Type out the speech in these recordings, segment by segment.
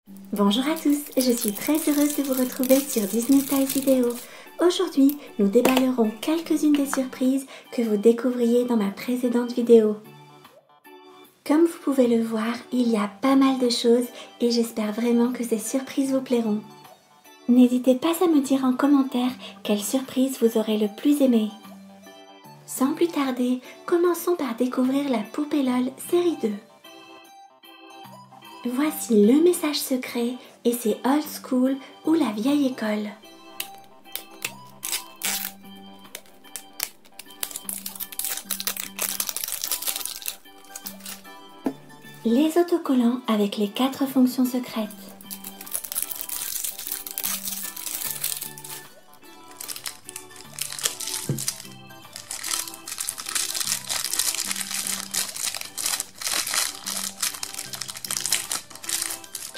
Bonjour à tous, je suis très heureuse de vous retrouver sur Disney Style Vidéo. Aujourd'hui, nous déballerons quelques-unes des surprises que vous découvriez dans ma précédente vidéo. Comme vous pouvez le voir, il y a pas mal de choses et j'espère vraiment que ces surprises vous plairont. N'hésitez pas à me dire en commentaire quelle surprise vous aurez le plus aimé. Sans plus tarder, commençons par découvrir la Poupée LOL série 2. Voici le message secret et c'est Old School ou la vieille école. Les autocollants avec les 4 fonctions secrètes.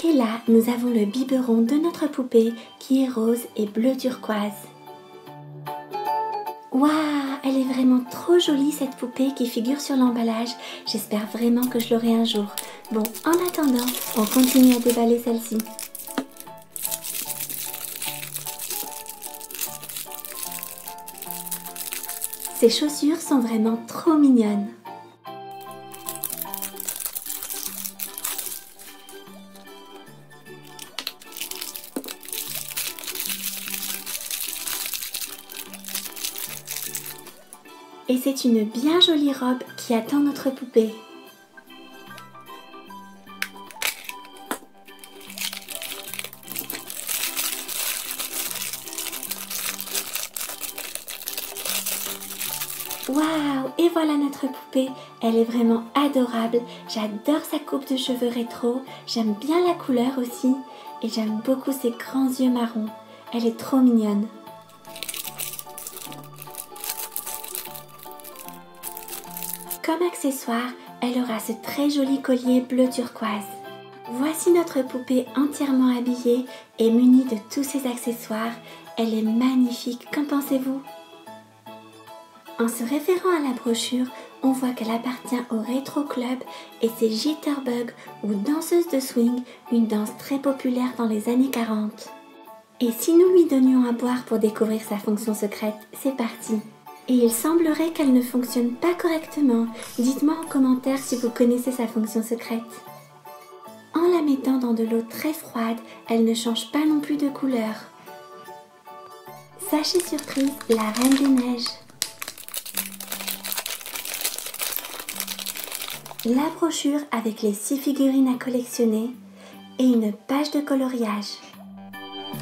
Et là, nous avons le biberon de notre poupée qui est rose et bleu turquoise. Waouh, elle est vraiment trop jolie cette poupée qui figure sur l'emballage. J'espère vraiment que je l'aurai un jour. Bon, en attendant, on continue à déballer celle-ci. Ces chaussures sont vraiment trop mignonnes. Et c'est une bien jolie robe qui attend notre poupée. Waouh! Et voilà notre poupée, elle est vraiment adorable. J'adore sa coupe de cheveux rétro, j'aime bien la couleur aussi et j'aime beaucoup ses grands yeux marrons. Elle est trop mignonne. Comme accessoire, elle aura ce très joli collier bleu turquoise. Voici notre poupée entièrement habillée et munie de tous ses accessoires. Elle est magnifique, qu'en pensez-vous? En se référant à la brochure, on voit qu'elle appartient au Retro Club et c'est Jitterbug ou danseuse de swing, une danse très populaire dans les années 40. Et si nous lui donnions à boire pour découvrir sa fonction secrète, c'est parti! Et il semblerait qu'elle ne fonctionne pas correctement. Dites-moi en commentaire si vous connaissez sa fonction secrète. En la mettant dans de l'eau très froide, elle ne change pas non plus de couleur. Sachez surprise, la Reine des Neiges. La brochure avec les 6 figurines à collectionner et une page de coloriage.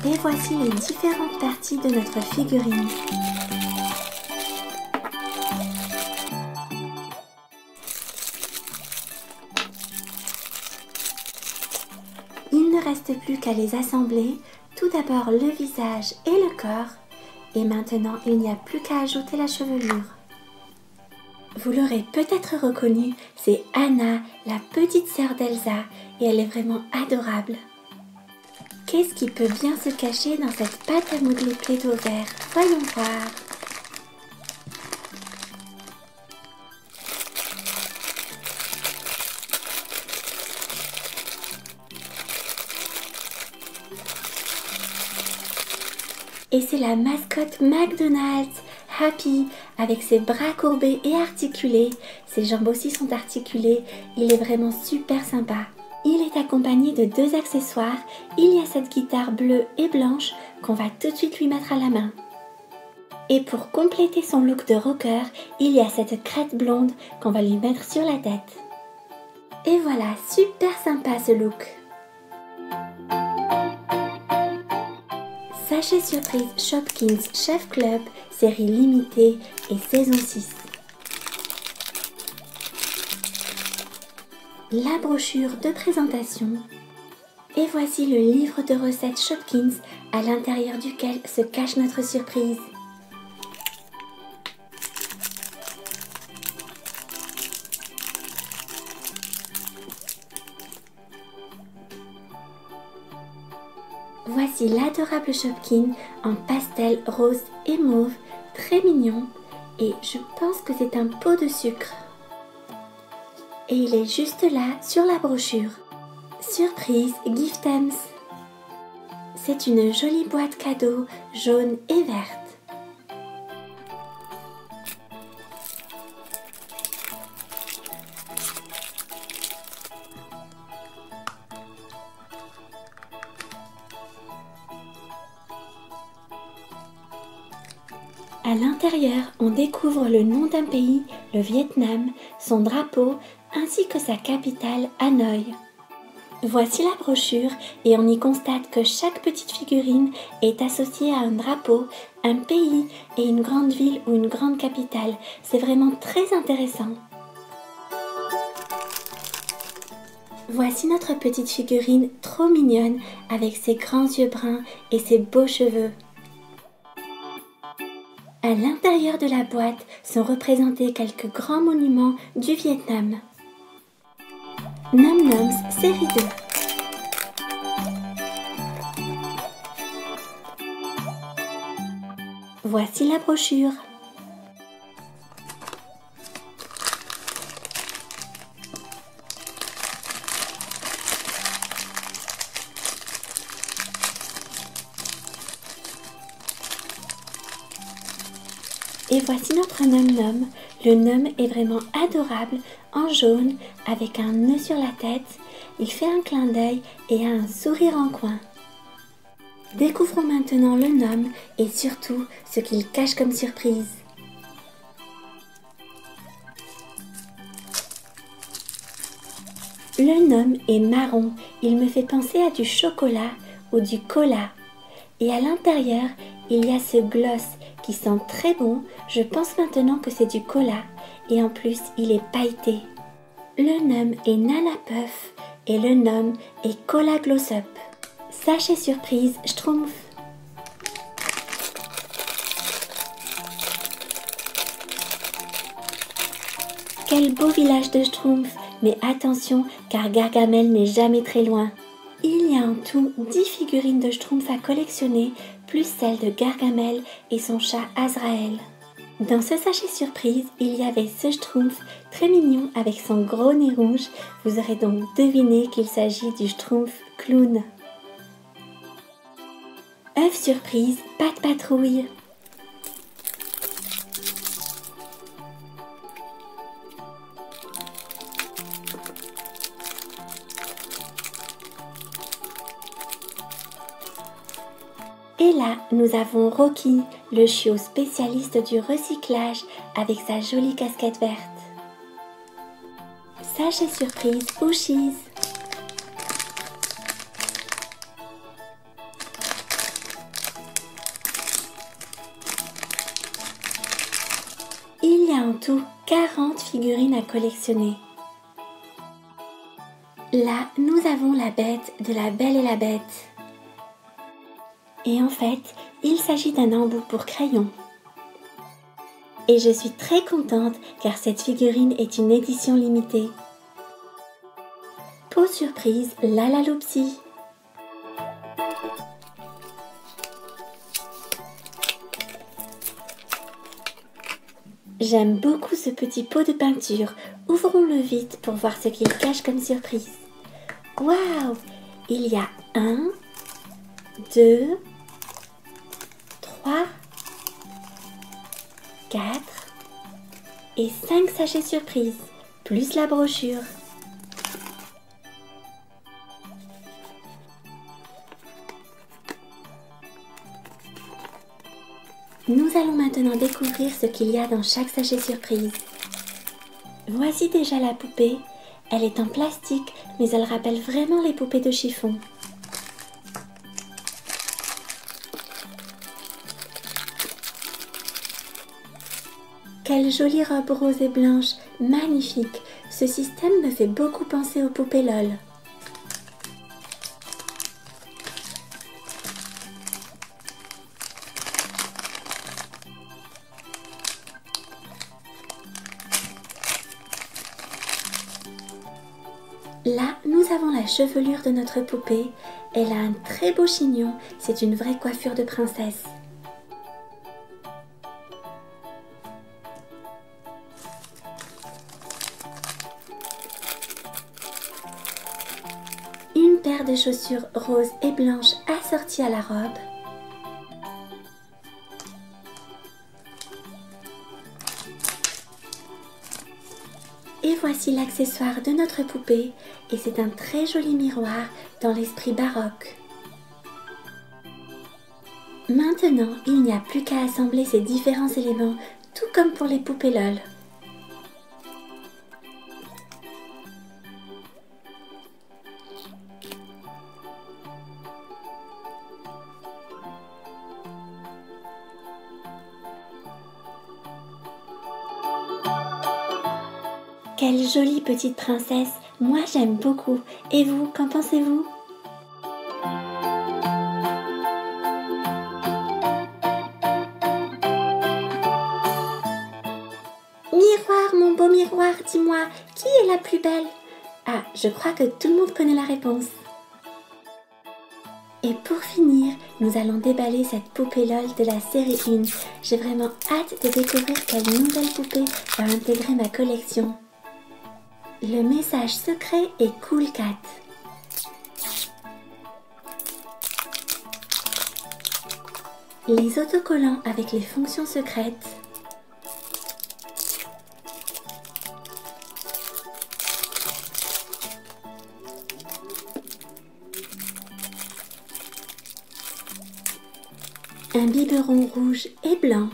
Et voici les différentes parties de notre figurine. Il ne reste plus qu'à les assembler, tout d'abord le visage et le corps, et maintenant il n'y a plus qu'à ajouter la chevelure. Vous l'aurez peut-être reconnue, c'est Anna, la petite sœur d'Elsa, et elle est vraiment adorable. Qu'est-ce qui peut bien se cacher dans cette pâte à modeler Play-Doh vert? Voyons voir. Et c'est la mascotte McDonald's, Happy, avec ses bras courbés et articulés. Ses jambes aussi sont articulées. Il est vraiment super sympa. Il est accompagné de 2 accessoires. Il y a cette guitare bleue et blanche qu'on va tout de suite lui mettre à la main. Et pour compléter son look de rocker, il y a cette crête blonde qu'on va lui mettre sur la tête. Et voilà, super sympa ce look. Sachet surprise Shopkins Chef Club, série limitée et saison 6. La brochure de présentation. Et voici le livre de recettes Shopkins à l'intérieur duquel se cache notre surprise. Voici l'adorable Shopkin en pastel rose et mauve, très mignon, et je pense que c'est un pot de sucre. Et il est juste là sur la brochure. Surprise Giftems. C'est une jolie boîte cadeau jaune et verte. À l'intérieur, on découvre le nom d'un pays, le Vietnam, son drapeau ainsi que sa capitale, Hanoï. Voici la brochure et on y constate que chaque petite figurine est associée à un drapeau, un pays et une grande ville ou une grande capitale. C'est vraiment très intéressant. Voici notre petite figurine trop mignonne avec ses grands yeux bruns et ses beaux cheveux. À l'intérieur de la boîte sont représentés quelques grands monuments du Vietnam. Nom Noms série 2. Voici la brochure. Et voici notre nom. Le nom est vraiment adorable, en jaune, avec un nœud sur la tête. Il fait un clin d'œil et a un sourire en coin. Découvrons maintenant le nom et surtout ce qu'il cache comme surprise. Le nom est marron. Il me fait penser à du chocolat ou du cola. Et à l'intérieur, il y a ce gloss qui sent très bon. Je pense maintenant que c'est du cola et en plus il est pailleté. Le nom est Nana Puff et le nom est Cola Gloss Up. Sachet surprise Schtroumpf. Quel beau village de Schtroumpf, mais attention car Gargamel n'est jamais très loin. Il y a en tout 10 figurines de Schtroumpf à collectionner, plus celle de Gargamel et son chat Azraël. Dans ce sachet surprise, il y avait ce Schtroumpf très mignon avec son gros nez rouge. Vous aurez donc deviné qu'il s'agit du Schtroumpf clown. œuf surprise, Pat' Patrouille. Et là, nous avons Rocky, le chiot spécialiste du recyclage avec sa jolie casquette verte. Sachet surprise, Ooshies. Il y a en tout 40 figurines à collectionner. Là, nous avons la bête de La Belle et la Bête. Et en fait, il s'agit d'un embout pour crayon. Et je suis très contente car cette figurine est une édition limitée. Peau surprise, Lalaloopsy. J'aime beaucoup ce petit pot de peinture. Ouvrons-le vite pour voir ce qu'il cache comme surprise. Waouh! Il y a 1, 2, 3, 4 et 5 sachets surprises, plus la brochure. Nous allons maintenant découvrir ce qu'il y a dans chaque sachet surprise. Voici déjà la poupée. Elle est en plastique, mais elle rappelle vraiment les poupées de chiffon. Quelle jolie robe rose et blanche, magnifique. Ce système me fait beaucoup penser aux poupées LOL. Là, nous avons la chevelure de notre poupée. Elle a un très beau chignon, c'est une vraie coiffure de princesse. de chaussures roses et blanches assorties à la robe. Et voici l'accessoire de notre poupée et c'est un très joli miroir dans l'esprit baroque. Maintenant, il n'y a plus qu'à assembler ces différents éléments, tout comme pour les poupées LOL. Quelle jolie petite princesse, moi j'aime beaucoup. Et vous, qu'en pensez-vous? Miroir, mon beau miroir, dis-moi, qui est la plus belle? Ah, je crois que tout le monde connaît la réponse. Et pour finir, nous allons déballer cette poupée LOL de la série 1. J'ai vraiment hâte de découvrir quelle nouvelle poupée va intégrer ma collection. Le message secret est Cool Cat. Les autocollants avec les fonctions secrètes. Un biberon rouge et blanc.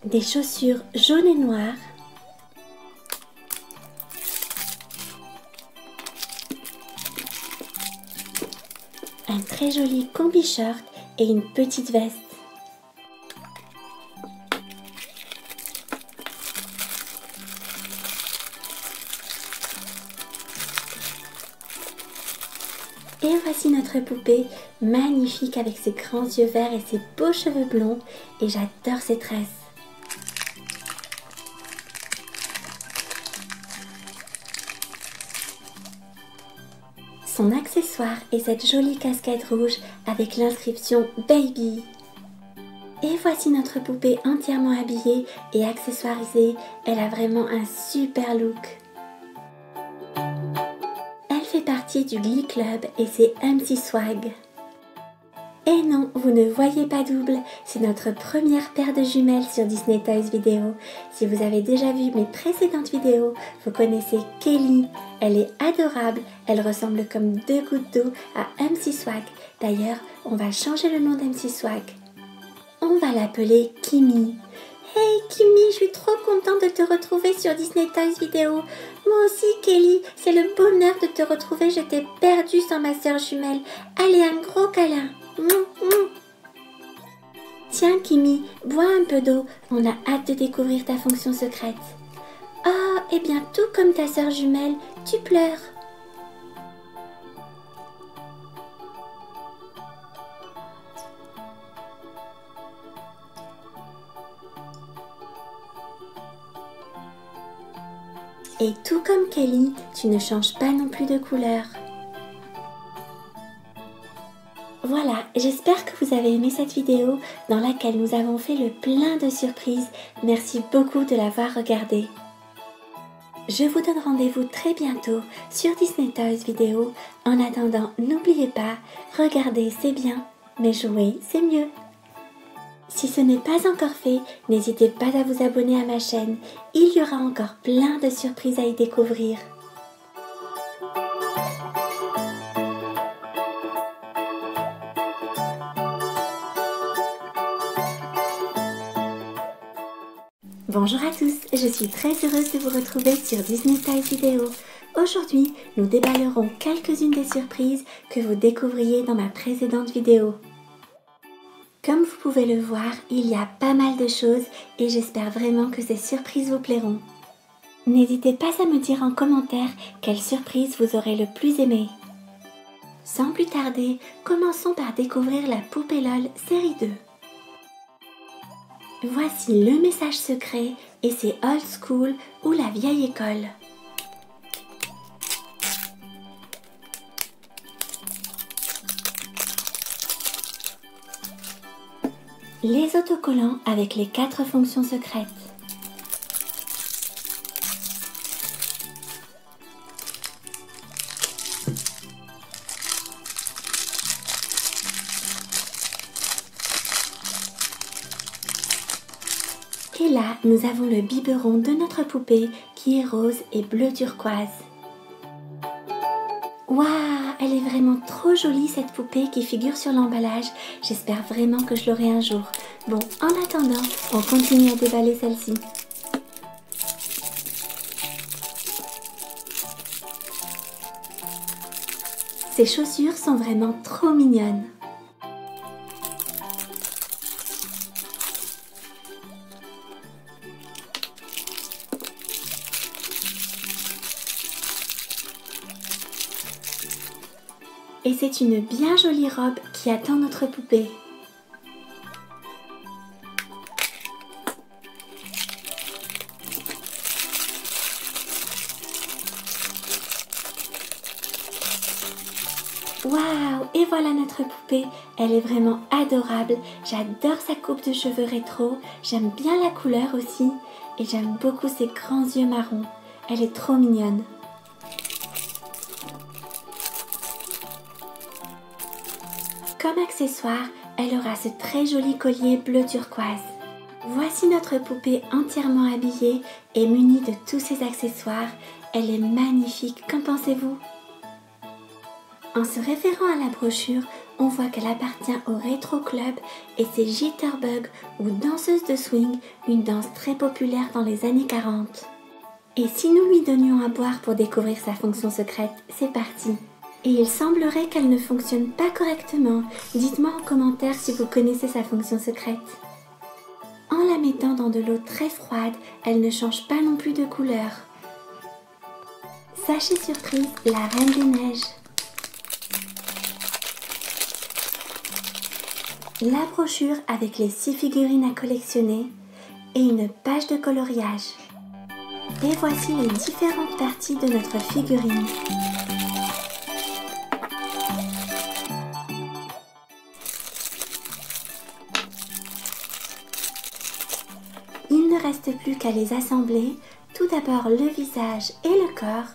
Des chaussures jaunes et noires. Un très joli combi-short et une petite veste. Et voici notre poupée, magnifique avec ses grands yeux verts et ses beaux cheveux blonds. Et j'adore ses tresses. Son accessoire est cette jolie casquette rouge avec l'inscription Baby. Et voici notre poupée entièrement habillée et accessoirisée. Elle a vraiment un super look. Elle fait partie du Glee Club et c'est MC Swag. Et non, vous ne voyez pas double, c'est notre première paire de jumelles sur Disney Toys Vidéo. Si vous avez déjà vu mes précédentes vidéos, vous connaissez Kelly. Elle est adorable, elle ressemble comme deux gouttes d'eau à MC Swag. D'ailleurs, on va changer le nom d'MC Swag. On va l'appeler Kimi. Hey Kimi, je suis trop contente de te retrouver sur Disney Toys Vidéo. Moi aussi Kelly, c'est le bonheur de te retrouver, je t'ai perdue sans ma sœur jumelle. Allez, un gros câlin. Tiens Kimi, bois un peu d'eau, on a hâte de découvrir ta fonction secrète. Oh, et bien tout comme ta sœur jumelle, tu pleures. Et tout comme Kelly, tu ne changes pas non plus de couleur. Voilà, j'espère que vous avez aimé cette vidéo dans laquelle nous avons fait le plein de surprises. Merci beaucoup de l'avoir regardée. Je vous donne rendez-vous très bientôt sur Disney Toys Vidéo. En attendant, n'oubliez pas, regarder c'est bien, mais jouer c'est mieux. Si ce n'est pas encore fait, n'hésitez pas à vous abonner à ma chaîne. Il y aura encore plein de surprises à y découvrir. Bonjour à tous, je suis très heureuse de vous retrouver sur Disney Toys Vidéo. Aujourd'hui, nous déballerons quelques-unes des surprises que vous découvriez dans ma précédente vidéo. Comme vous pouvez le voir, il y a pas mal de choses et j'espère vraiment que ces surprises vous plairont. N'hésitez pas à me dire en commentaire quelle surprise vous aurez le plus aimé. Sans plus tarder, commençons par découvrir la poupée LOL série 2. Voici le message secret et c'est Old School ou la vieille école. Les autocollants avec les 4 fonctions secrètes. Et là, nous avons le biberon de notre poupée qui est rose et bleu turquoise. Waouh, elle est vraiment trop jolie cette poupée qui figure sur l'emballage. J'espère vraiment que je l'aurai un jour. Bon, en attendant, on continue à déballer celle-ci. Ces chaussures sont vraiment trop mignonnes. Et c'est une bien jolie robe qui attend notre poupée. Waouh! Et voilà notre poupée, elle est vraiment adorable. J'adore sa coupe de cheveux rétro, j'aime bien la couleur aussi et j'aime beaucoup ses grands yeux marrons. Elle est trop mignonne. Comme accessoire, elle aura ce très joli collier bleu turquoise. Voici notre poupée entièrement habillée et munie de tous ses accessoires. Elle est magnifique, qu'en pensez-vous? En se référant à la brochure, on voit qu'elle appartient au Retro Club et c'est Jitterbug ou danseuse de swing, une danse très populaire dans les années 40. Et si nous lui donnions à boire pour découvrir sa fonction secrète, c'est parti! Et il semblerait qu'elle ne fonctionne pas correctement. Dites-moi en commentaire si vous connaissez sa fonction secrète. En la mettant dans de l'eau très froide, elle ne change pas non plus de couleur. Sachez surprise, la Reine des Neiges. La brochure avec les 6 figurines à collectionner et une page de coloriage. Et voici les différentes parties de notre figurine. Il ne reste plus qu'à les assembler, tout d'abord le visage et le corps,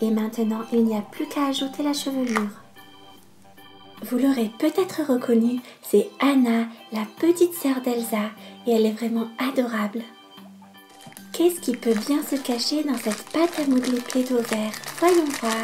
et maintenant il n'y a plus qu'à ajouter la chevelure. Vous l'aurez peut-être reconnue, c'est Anna, la petite sœur d'Elsa, et elle est vraiment adorable. Qu'est-ce qui peut bien se cacher dans cette pâte à modeler Play-Doh vert? Voyons voir.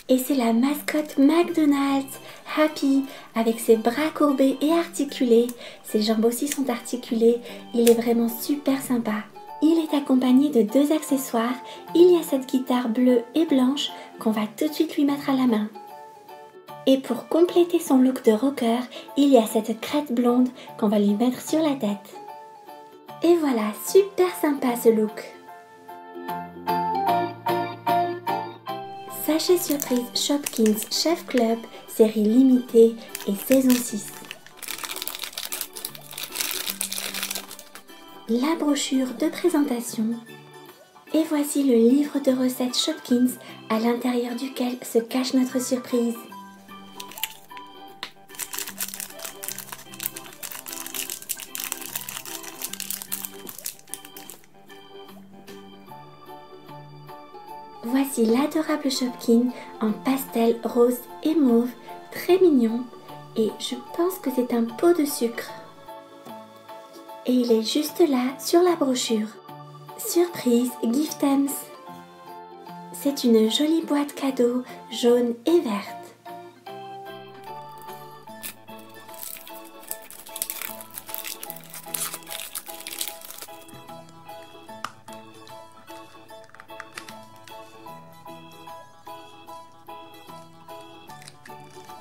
Et c'est la mascotte McDonald's, Happy, avec ses bras courbés et articulés. Ses jambes aussi sont articulées. Il est vraiment super sympa. Il est accompagné de 2 accessoires. Il y a cette guitare bleue et blanche qu'on va tout de suite lui mettre à la main. Et pour compléter son look de rocker, il y a cette crête blonde qu'on va lui mettre sur la tête. Et voilà, super sympa ce look. Sachez surprise Shopkins Chef Club, série limitée et saison 6. La brochure de présentation. Et voici le livre de recettes Shopkins à l'intérieur duquel se cache notre surprise. Voici l'adorable Shopkin en pastel rose et mauve, très mignon, et je pense que c'est un pot de sucre. Et il est juste là sur la brochure. Surprise Giftems. C'est une jolie boîte cadeau jaune et verte.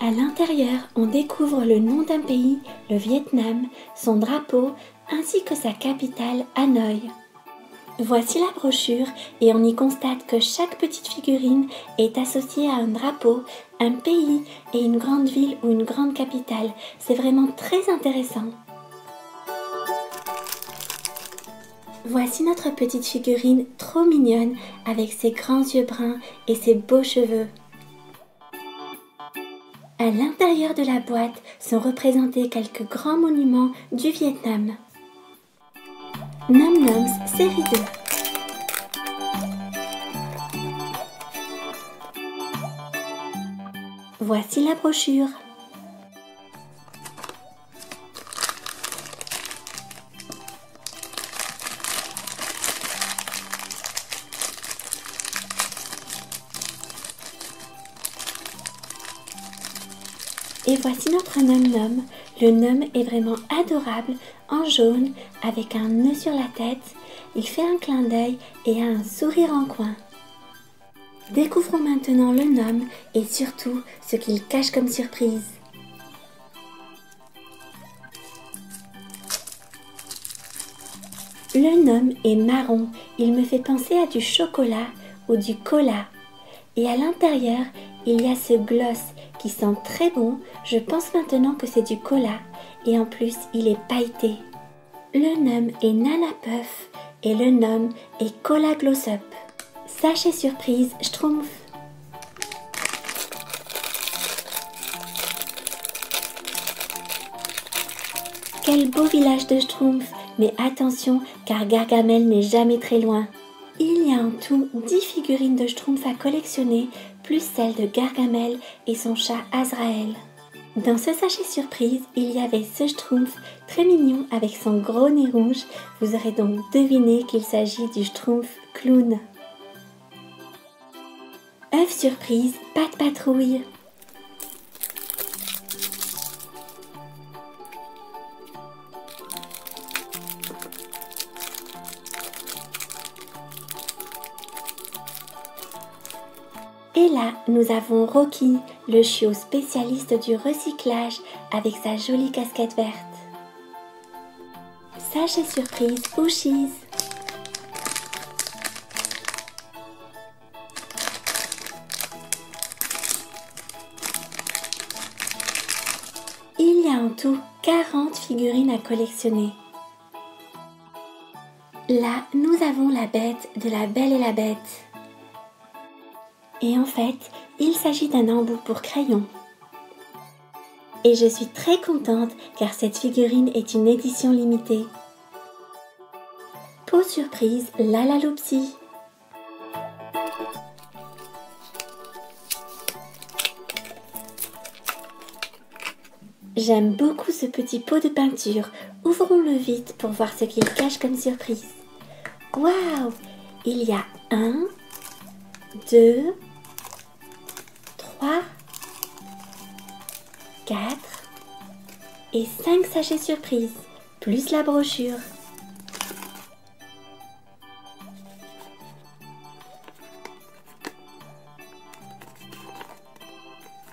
À l'intérieur, on découvre le nom d'un pays, le Vietnam, son drapeau, ainsi que sa capitale, Hanoï. Voici la brochure et on y constate que chaque petite figurine est associée à un drapeau, un pays et une grande ville ou une grande capitale. C'est vraiment très intéressant. Voici notre petite figurine trop mignonne avec ses grands yeux bruns et ses beaux cheveux. À l'intérieur de la boîte sont représentés quelques grands monuments du Vietnam. Nom Noms série 2. Voici la brochure. Et voici notre Nom Nom. Le Nom est vraiment adorable, en jaune, avec un nœud sur la tête. Il fait un clin d'œil et a un sourire en coin. Découvrons maintenant le Nom et surtout ce qu'il cache comme surprise. Le Nom est marron, il me fait penser à du chocolat ou du cola. Et à l'intérieur, il y a ce gloss qui sent très bon. Je pense maintenant que c'est du cola et en plus il est pailleté. Le Nom est Nana Puff et le Nom est Cola Gloss Up. Sachet surprise Schtroumpf. Quel beau village de Schtroumpf, mais attention car Gargamel n'est jamais très loin. Il y a en tout 10 figurines de Schtroumpf à collectionner, plus celle de Gargamel et son chat Azraël. Dans ce sachet surprise, il y avait ce Schtroumpf très mignon avec son gros nez rouge. Vous aurez donc deviné qu'il s'agit du Schtroumpf clown. œuf surprise, Pat' Patrouille. Et là, nous avons Rocky, le chiot spécialiste du recyclage avec sa jolie casquette verte. Sachet surprise, Ooshies. Il y a en tout 40 figurines à collectionner. Là, nous avons la bête de La Belle et la Bête. Et en fait, il s'agit d'un embout pour crayon. Et je suis très contente car cette figurine est une édition limitée. Peau surprise, Lalaloopsy. J'aime beaucoup ce petit pot de peinture. Ouvrons-le vite pour voir ce qu'il cache comme surprise. Waouh! Il y a 1, 2, 3, 4 et 5 sachets surprises, plus la brochure.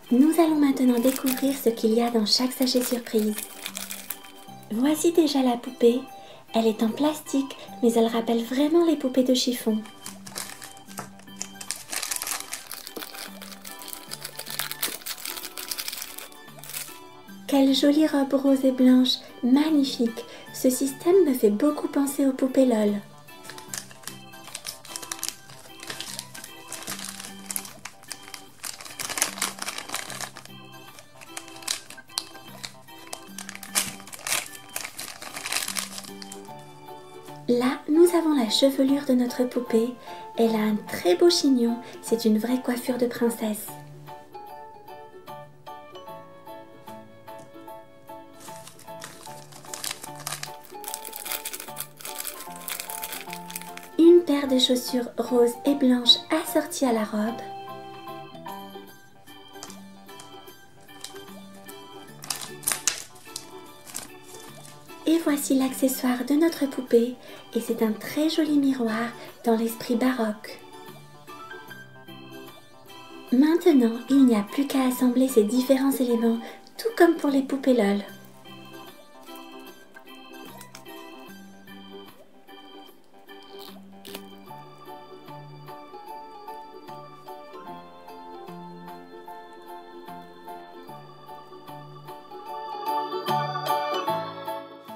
Nous allons maintenant découvrir ce qu'il y a dans chaque sachet surprise. Voici déjà la poupée. Elle est en plastique, mais elle rappelle vraiment les poupées de chiffon. Quelle jolie robe rose et blanche, magnifique. Ce système me fait beaucoup penser aux poupées LOL. Là, nous avons la chevelure de notre poupée. Elle a un très beau chignon, c'est une vraie coiffure de princesse. Une paire de chaussures roses et blanches assorties à la robe. Et voici l'accessoire de notre poupée et c'est un très joli miroir dans l'esprit baroque. Maintenant, il n'y a plus qu'à assembler ces différents éléments, tout comme pour les poupées LOL.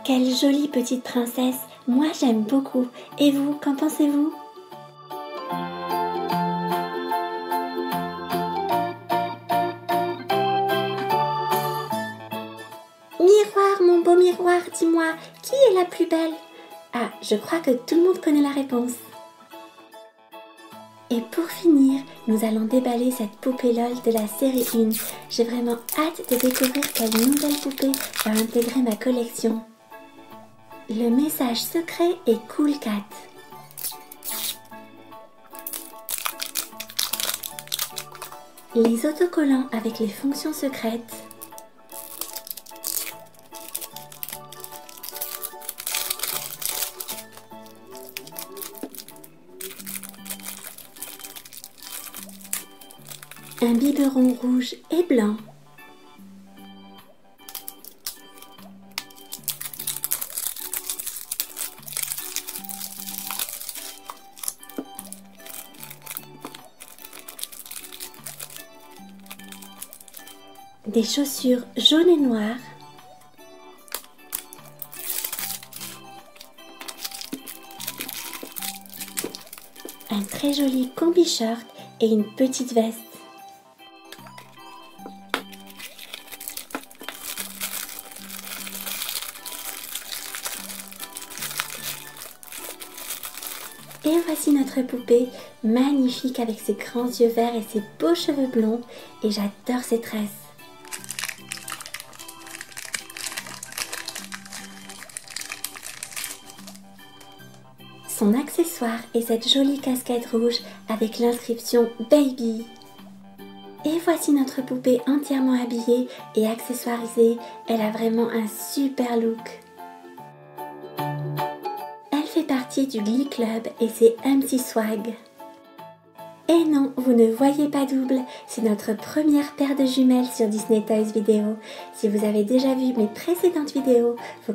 Quelle jolie petite princesse Moi j'aime beaucoup. Et vous, qu'en pensez-vous? Miroir, mon beau miroir, dis-moi, qui est la plus belle? Ah, je crois que tout le monde connaît la réponse. Et pour finir, nous allons déballer cette poupée LOL de la série 1. J'ai vraiment hâte de découvrir quelle nouvelle poupée va intégrer ma collection. Le message secret est Cool Cat. Les autocollants avec les fonctions secrètes. Un biberon rouge et blanc. Des chaussures jaunes et noires. Un très joli combi-short et une petite veste. Et voici notre poupée, magnifique avec ses grands yeux verts et ses beaux cheveux blonds, et j'adore ses tresses. Son accessoire est cette jolie casquette rouge avec l'inscription Baby. Et voici notre poupée entièrement habillée et accessoirisée, elle a vraiment un super look. Elle fait partie du Glee Club et c'est MC Swag. Et non, vous ne voyez pas double, c'est notre première paire de jumelles sur Disney Toys Vidéo. Si vous avez déjà vu mes précédentes vidéos, vous